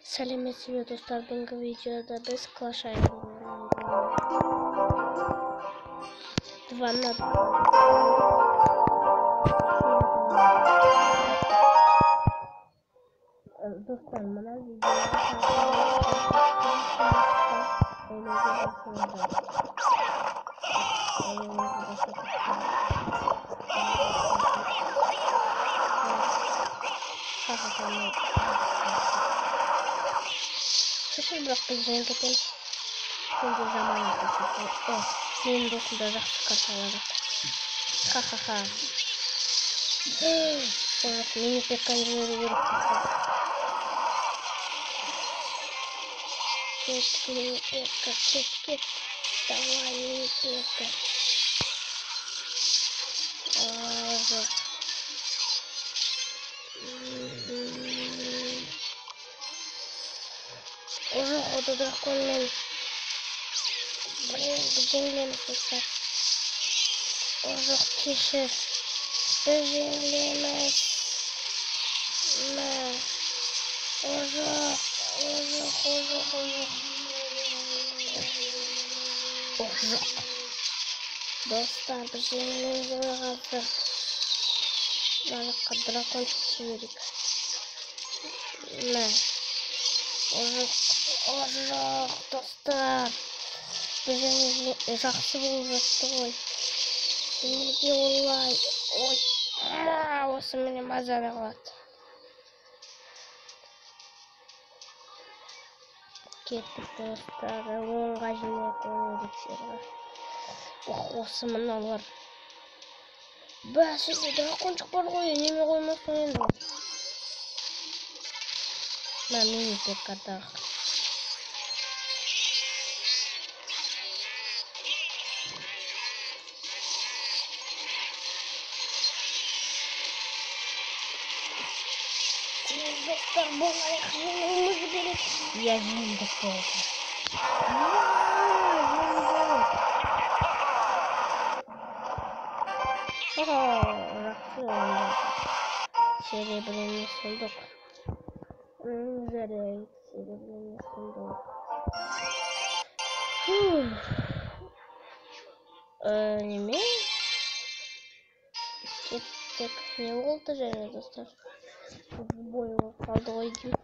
Сәлеметсіз бе достар, бүгінгі видеода біз Clash Royale достар, мына Шешіл бірақ біз жайын кетеміз. Сенде жаман кетеміз. Менің досым да жақсы карта алады. Ха-ха-ха. Жоқ, мені пекан жіберу керек. Кет, мені пека, кет. Давай, мені пека. Жоқ. Жоқ, ода драконмен. Блин, біз жеңілеміз достар. Жоқ, кешір. Біз жеңілеміз. Жоқ. Достар, біз жеңілеміз ойғазы. Маңыққа дракончик жіберейік. Жоқ, достар. Біз жақсы болып жатты ғой. Неге олай? Ой, осы менен мазаны қалады. Кеттік достар, оңға жинайық, оң ерекшері. Осы мыналар. Бәсінде дракончик бар ғой, неме қоймасын енді. Мені пекадағы. Достар, болайық, жеңілімізді береді. Я жеңілдік болды. Жақсы ойында. Серебряный сундук. Заряд, серебряный сундук. Неме? Кеттік. Не болды және достар? Бой болып қалды ғой деймін.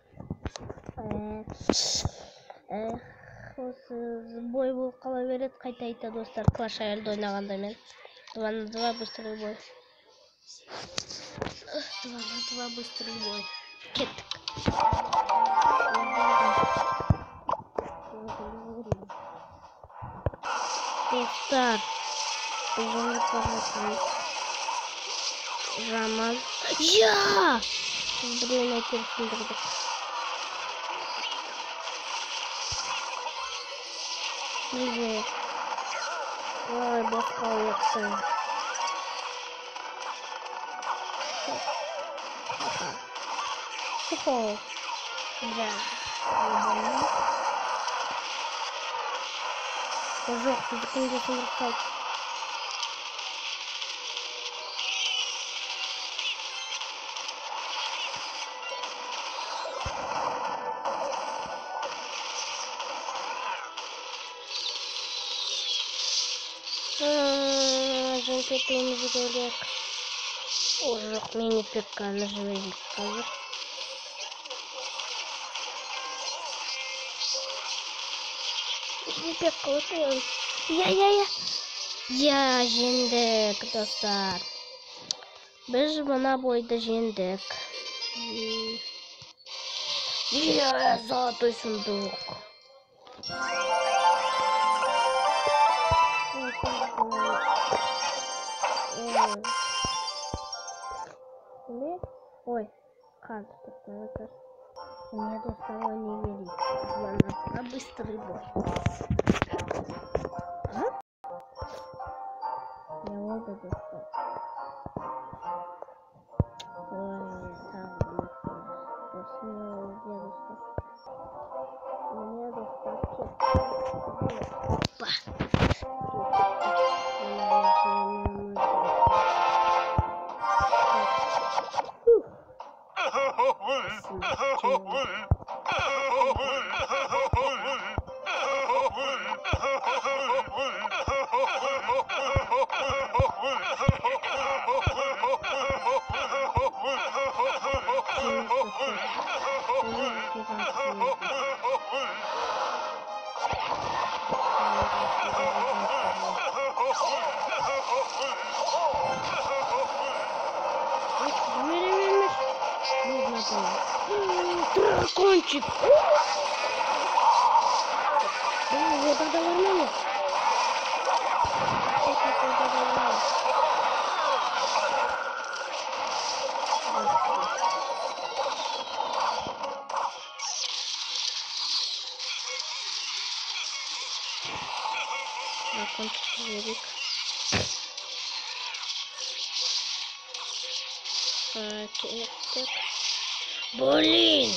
Осы бой болып қала береді, қайта достар. Clash Royale ойнағанда мен 2 на 2 быстрый бой. 2 на 2 быстрый бой. Кеттік. Достар, жеңіп баратырмыз. Жаман. Я! Блин, әйтеуір сындырдық. Неге? Ой, басқа ойықсын. Да. Жоқ, біздікінде сындырып қалды. Жеңкетуімізді көрдік. Жоқ, мені пеканы жіберейік қазір. Мені пекка өтуім. Я, жеңдік, достар. Біз мына бойды жеңдік. Золотой сундук. Ой, қазір тоқтаңыздар. Мне достало не верить. На быстрый бой. Не надо достать. Ой, так быстро. После него где достать. Мне достать. Опа. Дракончик. Вот это нормально. Дракончик велик. Так. Блин!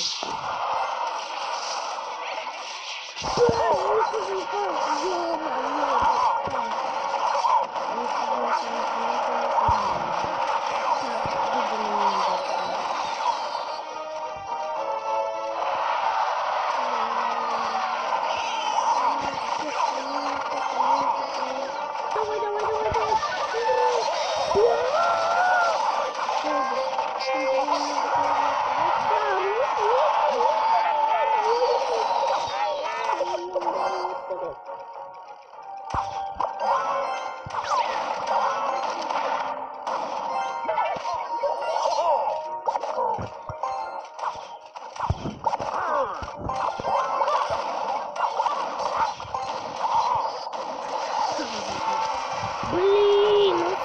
Блин, это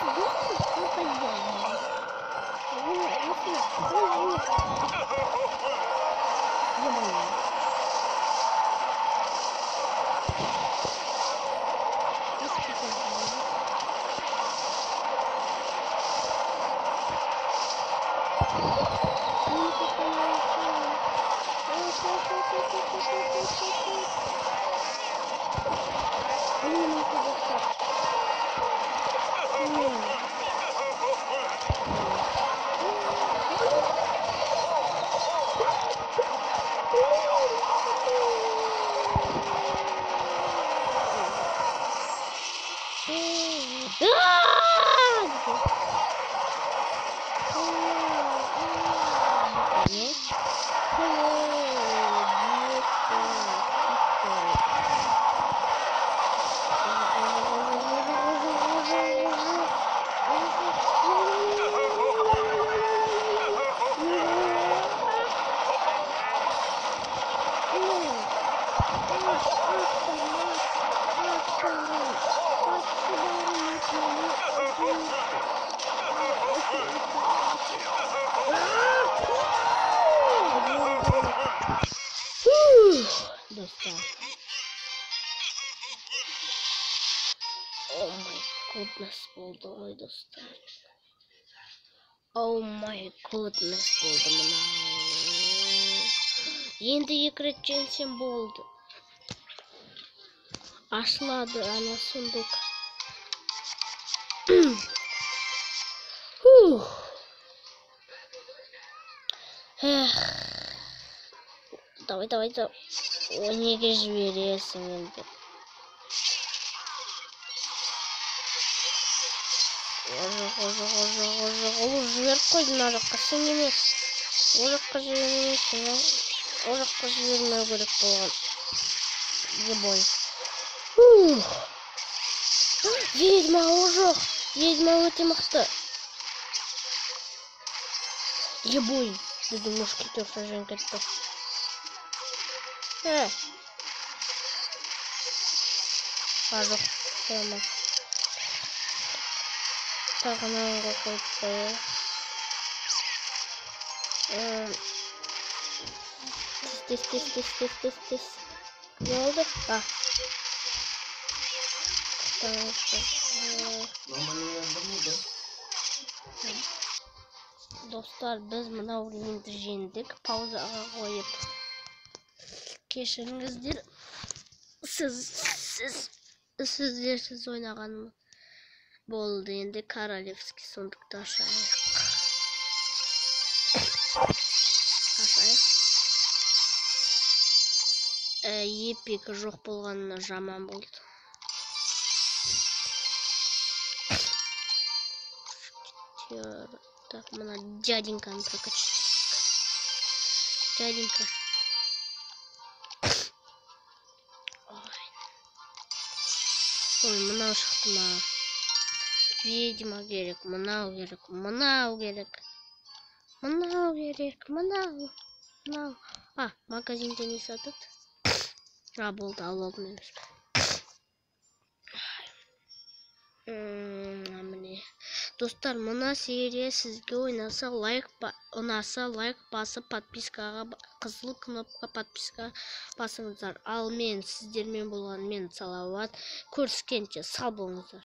Достал. О май гуднес, болды ғой достар. О май гуднес, болды мынау. Енді 2 рет жеңсем болды. Ашылады ана сундук. Давай. О, неге жібересің енді. Ол жіберіп қойды мына жаққа, сен емес. Ол жаққа жібермейсің, ол жаққа жібермеу керек болған. Ебой. Ведьма, о жоқ. Ведьма өте мықты. Ебой. Біздің мушкетерша жеңіп кетті. Жоқ, сұрама. Тағынанға қойып қойы. Тес. Не oldu? Dostlar, biz mına oyundu jendік. Pauzaға қойып. Кешіріңіздер. Сіздерсіз ойнағаным болды. Енді королевский сундукты ашайық. Епик жоқ болғанына жаман болды. Так, мына дяденьканы прокачать. Дяденька. Ой, мынау шықты ма. Ведьма керек, мынау керек. Магазинде не сатат? Болды, алып алдым емес пе? Міне. Достар, мына серия сізге ұнаса лайк басып, подпискаға, қызыл кнопка подписка басыңыздар. Ал мен сіздермен болған, мен Салауат. Көріскенше сау болыңыздар.